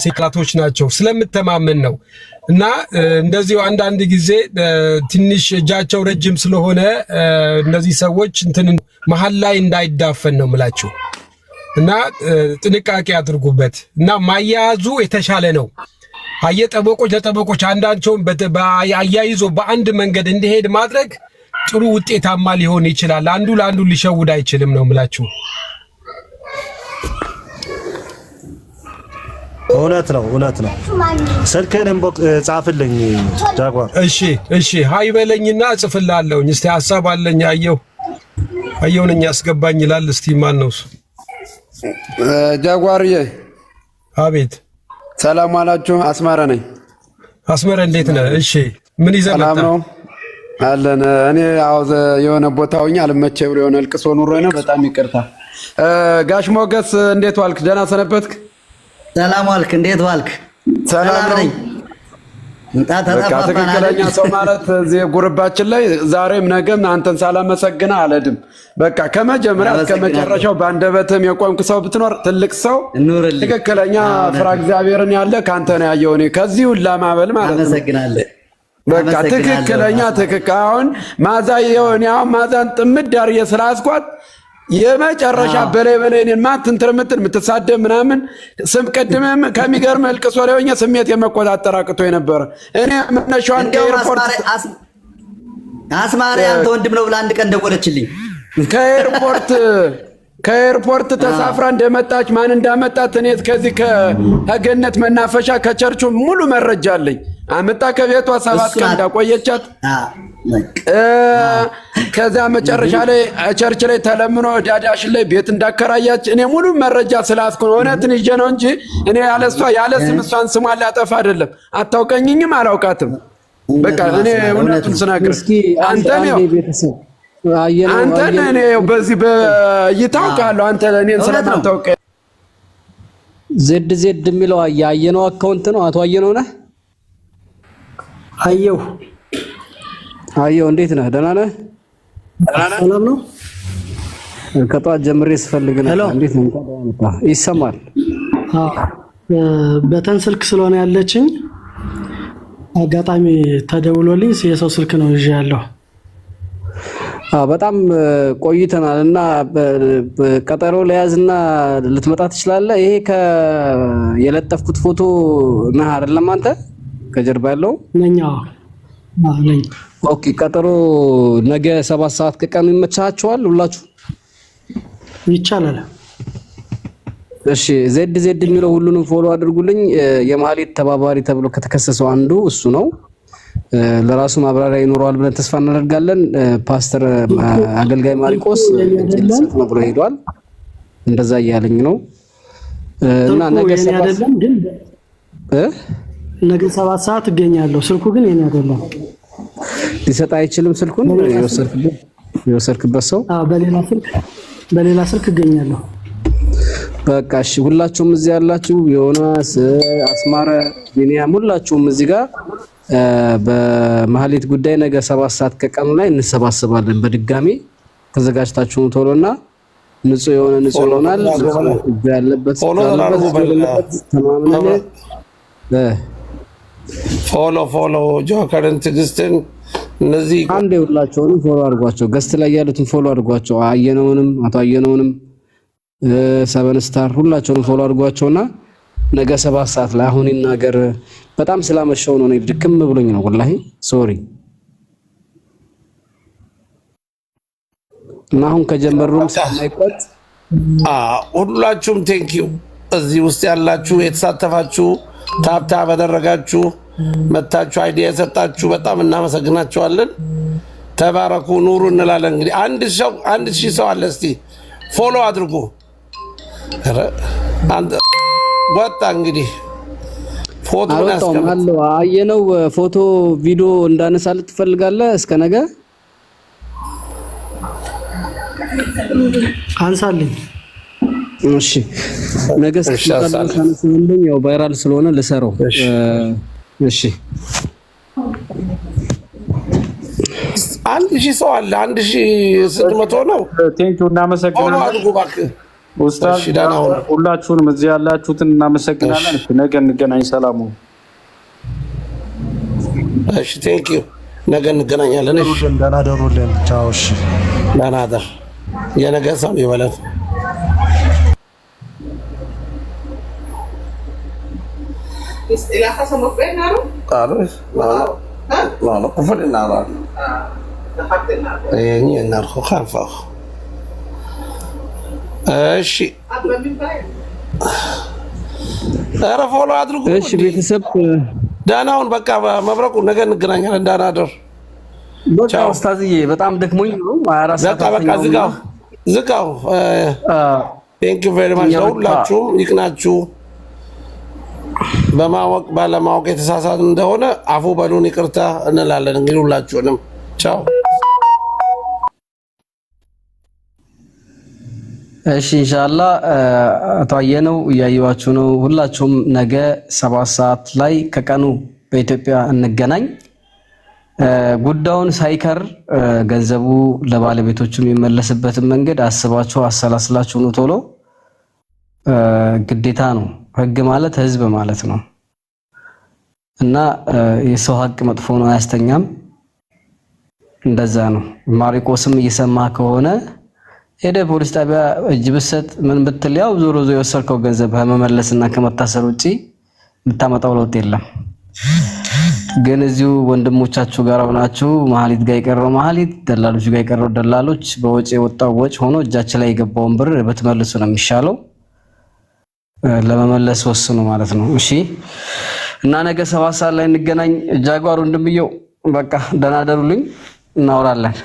ሲክራቶች ናቸው ስለምተማመን ነው እና እንደዚህ አንዳንድ ጊዜ ትንሽ እጃቸው ረጅም ስለሆነ እነዚህ ሰዎች እንትን መሐል ላይ እንዳይዳፈን ነው የምላችሁ እና ጥንቃቄ አድርጉበት እና ማያያዙ የተሻለ ነው። አየጠበቆች ለጠበቆች አንዳንቸውን አያይዞ በአንድ መንገድ እንዲሄድ ማድረግ ጥሩ ውጤታማ ሊሆን ይችላል። አንዱ ለአንዱ ሊሸውድ አይችልም ነው የምላችሁ። እውነት ነው ስልክህን ጻፍልኝ ጃጓር እሺ ሃይ በለኝና እጽፍልሃለሁ እስቲ ሐሳብ አለኝ አየው ነኝ ያስገባኝ ይላል እስቲ ማን ነው ጃጓርዬ አቤት ሰላም አላችሁ አስማረ ነኝ አስማረ እንዴት ነህ እሺ ምን ይዘመጣ ሰላም ነው አለን እኔ አውዘ የሆነ ቦታውኛ አልመቼ ብሎ የሆነ ልቅሶ ኑሮ ነው በጣም ይቅርታ ጋሽ ሞገስ እንዴት ዋልክ ደህና ሰነበትክ ሰላም ዋልክ እንዴት ዋልክ ሰላም ነኝ ትክክለኛ ሰው ማለት እዚህ ጉርባችን ላይ ዛሬም ነገም አንተን ሳላመሰግና አልሄድም በቃ ከመጀመሪያ እስከ መጨረሻው ባንደበትም የቆምክ ሰው ብትኖር ትልቅ ሰው ትክክለኛ ፍራ እግዚአብሔርን ያለ ካንተ ነው ያየው እኔ ከዚህ ሁላ ማበል ማለት ነው አመሰግናለሁ በቃ ትክክለኛ አሁን ማዛ የሆነ ማዛን ጥምድ አርየ ስላስኳት የመጨረሻ በለበለኔን ማትንትርምትን ምትሳደብ ምናምን ስም ቀድመም ከሚገርም መልቅሶ ለሆኛ ስሜት የመቆጣጠር አቅቶ የነበረ እኔ መነሻውን ከኤርፖርት አስማሪ አንተ ወንድም ነው ብላ አንድ ቀን ደወለችልኝ ከኤርፖርት ተሳፍራ እንደመጣች ማን እንዳመጣት እኔ ከዚህ ከገነት መናፈሻ ከቸርቹ ሙሉ መረጃ አለኝ አመጣ ከቤቷ 7 ቀን እንዳቆየቻት ከዛ መጨረሻ ላይ ቸርች ላይ ተለምኖ ዳዳሽ ላይ ቤት እንዳከራያች እኔ ሙሉ መረጃ ስላስኩ ነው እውነትን ይዤ ነው እንጂ እኔ ያለስም እሷን ስሟን ላጠፋ አይደለም አታውቀኝኝም አላውቃትም በቃ እኔ እውነቱን ስናገር አንተ እኔ በዚህ በይታውቃለሁ አንተ እኔን ስለማታውቀ ዜድ የሚለው ያየነው አካውንት ነው አቶ አየነው ነህ አየው እንዴት ነህ ደህና ነህ ሰላም ነው ከጧት ጀምሬ ስፈልግ ነው እንዴት ነው ይሰማል በተን ስልክ ስለሆነ ያለችኝ አጋጣሚ ተደውሎልኝ የሰው ስልክ ነው ይዤ ያለው በጣም ቆይተናልና ቀጠሮ ለያዝና ልትመጣ ትችላለህ ይሄ የለጠፍኩት ፎቶ ነህ አይደለም አንተ ከጀርባ ያለው ነኛው ነኝ ኦኬ ቀጠሮ ነገ 7 ሰዓት ከቀኑ ይመቻችኋል ሁላችሁ ይቻላል እሺ ዜድ የሚለው ሁሉንም ፎሎ አድርጉልኝ የማህሌት ተባባሪ ተብሎ ከተከሰሰው አንዱ እሱ ነው ለራሱ ማብራሪያ ይኖረዋል ብለን ተስፋ እናደርጋለን ፓስተር አገልጋይ ማሪቆስ ጀልሰት ነው ብሎ ሄዷል እንደዛ ያለኝ ነው እና ነገ 7 አይደለም ግን ነገ 7 ሰዓት እገኛለሁ ስልኩ ግን የኔ አይደለም ሊሰጥ አይችልም ስልኩን የወሰድክበት ሰው በሌላ ስልክ እገኛለሁ በቃ እሺ ሁላችሁም እዚህ ያላችሁ ዮናስ አስማረ ቢኒያም ሁላችሁም እዚህ ጋር በማህሌት ጉዳይ ነገ 7 ሰዓት ከቀኑ ላይ እንሰባሰባለን በድጋሚ ተዘጋጅታችሁ ቶሎና ንጹህ ይሆናል ያለበት ተማምነን ፎሎ ጆከርን ትግስትን እነዚህ አንዴ ሁላችሁንም ፎሎ አድርጓቸው ገስት ላይ ያሉትን ፎሎ አድርጓቸው አየነውንም አቶ አየነውንም 7 ስታር ሁላችሁንም ፎሎ አድርጓቸውና ነገ 7 ሰዓት ላይ አሁን ይናገር በጣም ስላመሸው ነው ድክም ብሎኝ ነው ወላሂ ሶሪ እና አሁን ከጀመሩም ሳይቆጥ ሁላችሁም ቴንኪው እዚህ ውስጥ ያላችሁ የተሳተፋችሁ ታብታ በደረጋችሁ መታችሁ አይዲያ የሰጣችሁ በጣም እናመሰግናችኋለን ተባረኩ ኑሩ እንላለን እንግዲህ አንድ ሺህ ሰው አለ እስቲ ፎሎ አድርጉ ወጣ እንግዲህ ፎቶ ያስቀምጣለሁ አየነው ፎቶ ቪዲዮ እንዳነሳልህ ትፈልጋለህ እስከ ነገ አንሳልኝ እሺ ነገ ስለምን ያው ቫይራል ስለሆነ ልሰራው እሺ 1000 ሰው አለ 1600 ነው ቴንኪው እናመሰግናለን ኡስታዝ ሁላችሁንም እዚህ ያላችሁትን እናመሰግናለን። ነገ እንገናኝ። ሰላም ሁኑ። እሺ ቴንክ ዩ። ነገ እንገናኛለን። እሺ ደህና ደሩልን። ቻው። እሺ ደህና ደር። የነገ ሰው ይበለን። እሺ ኧረ ፎሎ አድርጉ። እሺ ቤተሰብ ደህና ሁን። በቃ መብረቁ ነገ እንገናኛለን። ደህና ደር። በቃ ኡስታዝዬ በጣም ደክሞኝ ነው። 24 ሰዓት በቃ ዝጋው። ቴንክ ዩ ቬሪ ማች። ለሁላችሁም ይቅናችሁ። በማወቅ ባለማወቅ የተሳሳትን እንደሆነ አፉ በሉን፣ ይቅርታ እንላለን። እንግዲህ ሁላችሁንም ቻው። እሺ ኢንሻአላህ አቶ አየነው እያየዋችሁ ነው። ሁላችሁም ነገ 7 ሰዓት ላይ ከቀኑ በኢትዮጵያ እንገናኝ። ጉዳዩን ሳይከር ገንዘቡ ለባለቤቶቹ የሚመለስበትን መንገድ አስባችሁ አሰላስላችሁ ነው ቶሎ። ግዴታ ነው። ህግ ማለት ህዝብ ማለት ነው እና የሰው ሀቅ መጥፎ ነው አያስተኛም። እንደዛ ነው። ማሪቆስም እየሰማ ከሆነ ሄደ ፖሊስ ጣቢያ እጅ ብሰጥ ምን ብትል ያው ዞሮ የወሰድከው ገንዘብ ከመመለስና ከመታሰር ውጪ የምታመጣው ለውጥ የለም። ግን እዚሁ ወንድሞቻችሁ ጋር ሆናችሁ መሀሊት ጋር የቀረው መሀሊት፣ ደላሎች ጋር የቀረው ደላሎች፣ በወጪ የወጣው ወጪ ሆኖ እጃችሁ ላይ የገባውን ብር በትመልሱ ነው የሚሻለው። ለመመለስ ወስኑ ማለት ነው። እሺ እና ነገ 7 ሰዓት ላይ እንገናኝ። ጃጓር ወንድምየው በቃ ደህና ደሩልኝ፣ እናወራለን።